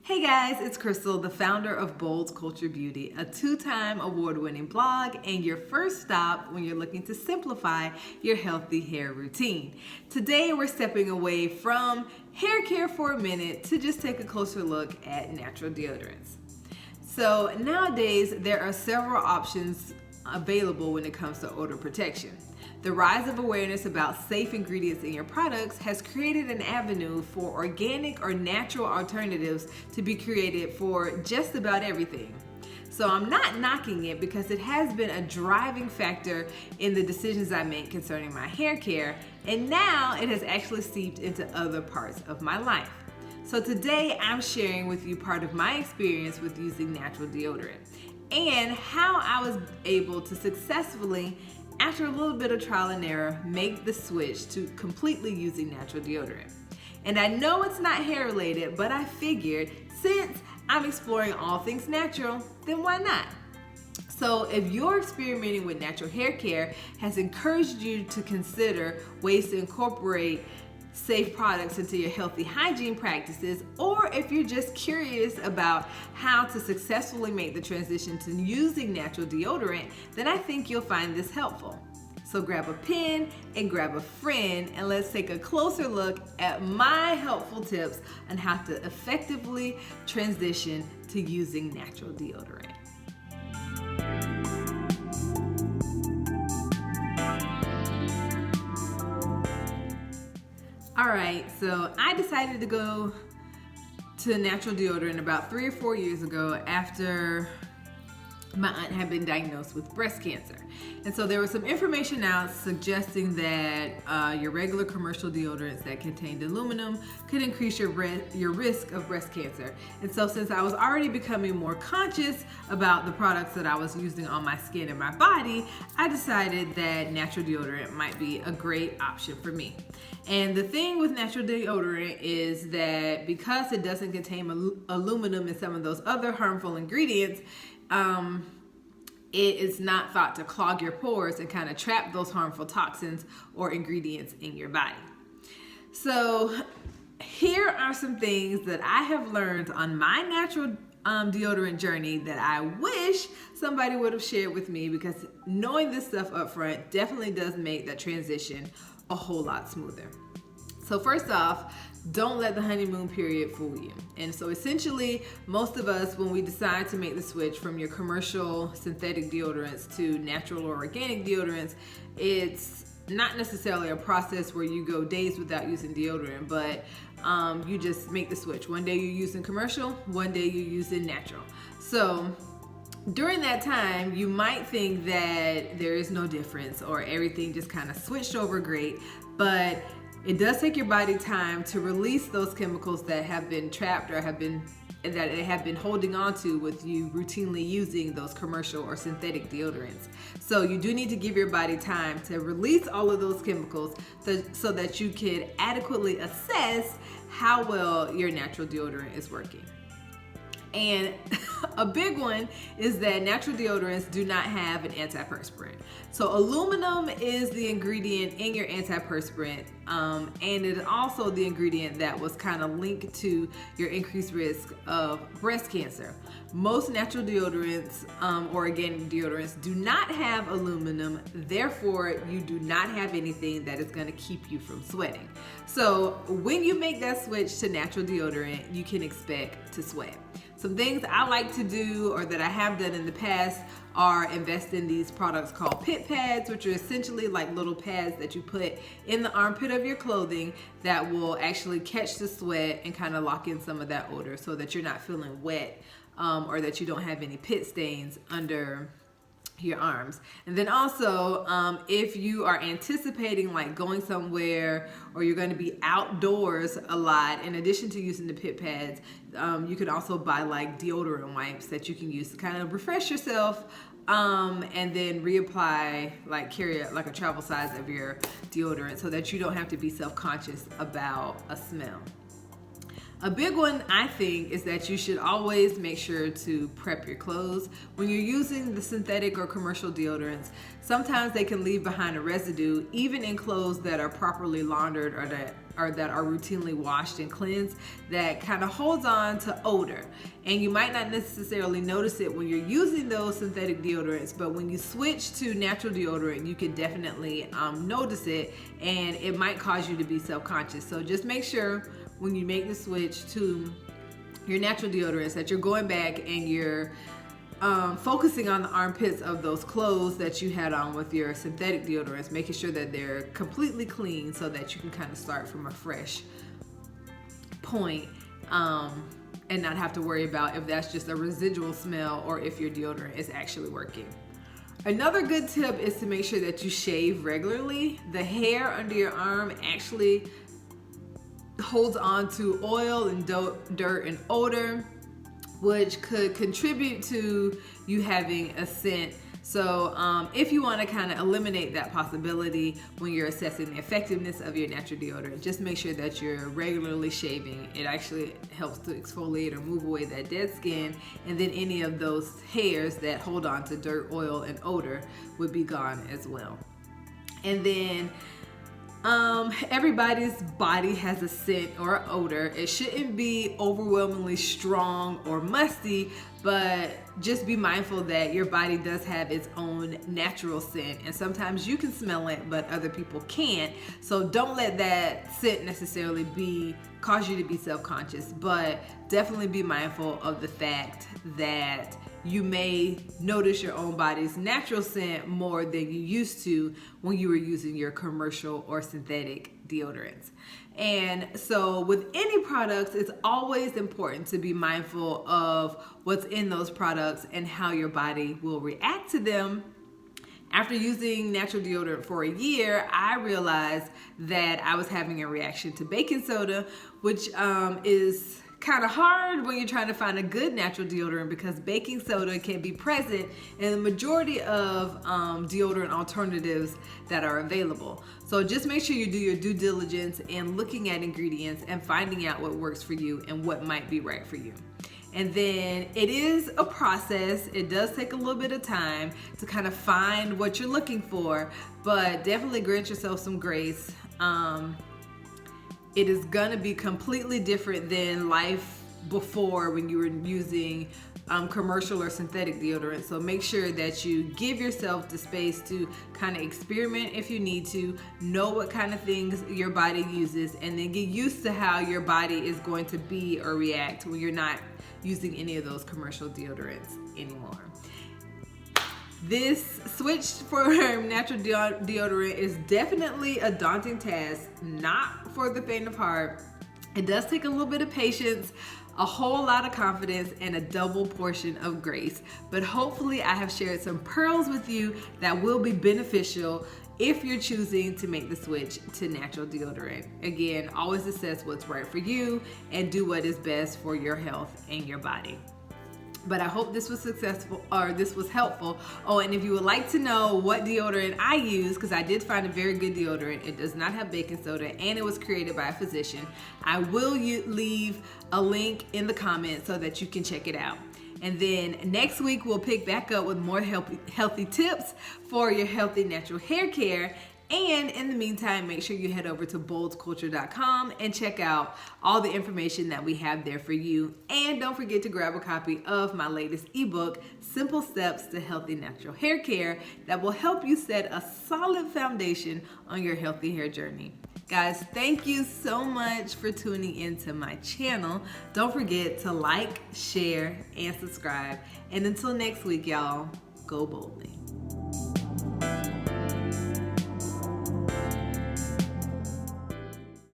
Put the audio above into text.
Hey guys, it's Crystal, the founder of Bold Culture Beauty, a two-time award-winning blog and your first stop when you're looking to simplify your healthy hair routine. Today we're stepping away from hair care for a minute to just take a closer look at natural deodorants. So nowadays there are several options available when it comes to odor protection. The rise of awareness about safe ingredients in your products has created an avenue for organic or natural alternatives to be created for just about everything. So I'm not knocking it because it has been a driving factor in the decisions I make concerning my hair care, and now it has actually seeped into other parts of my life. So today I'm sharing with you part of my experience with using natural deodorant and how I was able to successfully, after a little bit of trial and error, make the switch to completely using natural deodorant. And I know it's not hair related, but I figured since I'm exploring all things natural, then why not? So if your experimenting with natural hair care has encouraged you to consider ways to incorporate safe products into your healthy hygiene practices, or if you're just curious about how to successfully make the transition to using natural deodorant, then I think you'll find this helpful. So grab a pen and grab a friend and let's take a closer look at my helpful tips on how to effectively transition to using natural deodorant. All right, so I decided to go to natural deodorant about 3 or 4 years ago after my aunt had been diagnosed with breast cancer. And so there was some information out suggesting that your regular commercial deodorants that contained aluminum could increase your risk of breast cancer. And so since I was already becoming more conscious about the products that I was using on my skin and my body, I decided that natural deodorant might be a great option for me. And the thing with natural deodorant is that because it doesn't contain aluminum and some of those other harmful ingredients, it is not thought to clog your pores and kind of trap those harmful toxins or ingredients in your body. So here are some things that I have learned on my natural deodorant journey that I wish somebody would have shared with me, because knowing this stuff up front definitely does make that transition a whole lot smoother. So first off, don't let the honeymoon period fool you. And so essentially, most of us, when we decide to make the switch from your commercial synthetic deodorants to natural or organic deodorants, it's not necessarily a process where you go days without using deodorant, but you just make the switch. One day you're using commercial, one day you're using natural. So during that time, you might think that there is no difference or everything just kind of switched over great, but it does take your body time to release those chemicals that have been trapped or have been holding on to with you routinely using those commercial or synthetic deodorants. So you do need to give your body time to release all of those chemicals so that you can adequately assess how well your natural deodorant is working. And a big one is that natural deodorants do not have an antiperspirant. So aluminum is the ingredient in your antiperspirant, and it is also the ingredient that was kind of linked to your increased risk of breast cancer. Most natural deodorants or organic deodorants do not have aluminum, therefore you do not have anything that is going to keep you from sweating. So when you make that switch to natural deodorant, you can expect to sweat. Some things I like to do, or that I have done in the past, are invest in these products called pit pads, which are essentially like little pads that you put in the armpit of your clothing that will actually catch the sweat and kind of lock in some of that odor so that you're not feeling wet or that you don't have any pit stains under your arms. And then also, if you are anticipating like going somewhere or you're going to be outdoors a lot, in addition to using the pit pads, you can also buy like deodorant wipes that you can use to kind of refresh yourself, and then reapply, like carry like a travel size of your deodorant so that you don't have to be self-conscious about a smell. A big one, I think, is that you should always make sure to prep your clothes. When you're using the synthetic or commercial deodorants, sometimes they can leave behind a residue, even in clothes that are properly laundered or that or that are routinely washed and cleansed that kind of holds on to odor. And you might not necessarily notice it when you're using those synthetic deodorants, but when you switch to natural deodorant, you can definitely notice it, and it might cause you to be self-conscious. So just make sure when you make the switch to your natural deodorants that you're going back and you're focusing on the armpits of those clothes that you had on with your synthetic deodorants, making sure that they're completely clean so that you can kind of start from a fresh point and not have to worry about if that's just a residual smell or if your deodorant is actually working. Another good tip is to make sure that you shave regularly. The hair under your arm actually holds on to oil and dirt and odor, which could contribute to you having a scent. So if you want to kind of eliminate that possibility when you're assessing the effectiveness of your natural deodorant, just make sure that you're regularly shaving. It actually helps to exfoliate or move away that dead skin, and then any of those hairs that hold on to dirt, oil, and odor would be gone as well. And then everybody's body has a scent or odor. It shouldn't be overwhelmingly strong or musty, but just be mindful that your body does have its own natural scent, and sometimes you can smell it but other people can't. So don't let that scent necessarily cause you to be self-conscious, but definitely be mindful of the fact that you may notice your own body's natural scent more than you used to when you were using your commercial or synthetic deodorants. And so with any products, it's always important to be mindful of what's in those products and how your body will react to them. After using natural deodorant for a year, I realized that I was having a reaction to baking soda, which is kind of hard when you're trying to find a good natural deodorant because baking soda can be present in the majority of deodorant alternatives that are available. So just make sure you do your due diligence in looking at ingredients and finding out what works for you and what might be right for you. And then it is a process. It does take a little bit of time to kind of find what you're looking for, but definitely grant yourself some grace. It is gonna be completely different than life before when you were using commercial or synthetic deodorant. So make sure that you give yourself the space to kind of experiment if you need to, know what kind of things your body uses, and then get used to how your body is going to be or react when you're not using any of those commercial deodorants anymore. This switch for natural deodorant is definitely a daunting task, not for the faint of heart. It does take a little bit of patience, a whole lot of confidence, and a double portion of grace. But hopefully I have shared some pearls with you that will be beneficial if you're choosing to make the switch to natural deodorant. Again, always assess what's right for you and do what is best for your health and your body. But I hope this was successful, or this was helpful. Oh, and if you would like to know what deodorant I use, because I did find a very good deodorant, it does not have baking soda, and it was created by a physician, I will leave a link in the comments so that you can check it out. And then next week, we'll pick back up with more healthy tips for your healthy natural hair care. And in the meantime, make sure you head over to boldsculture.com and check out all the information that we have there for you. And don't forget to grab a copy of my latest ebook, Simple Steps to Healthy Natural Hair Care, that will help you set a solid foundation on your healthy hair journey. Guys, thank you so much for tuning into my channel. Don't forget to like, share, and subscribe. And until next week, y'all, go boldly.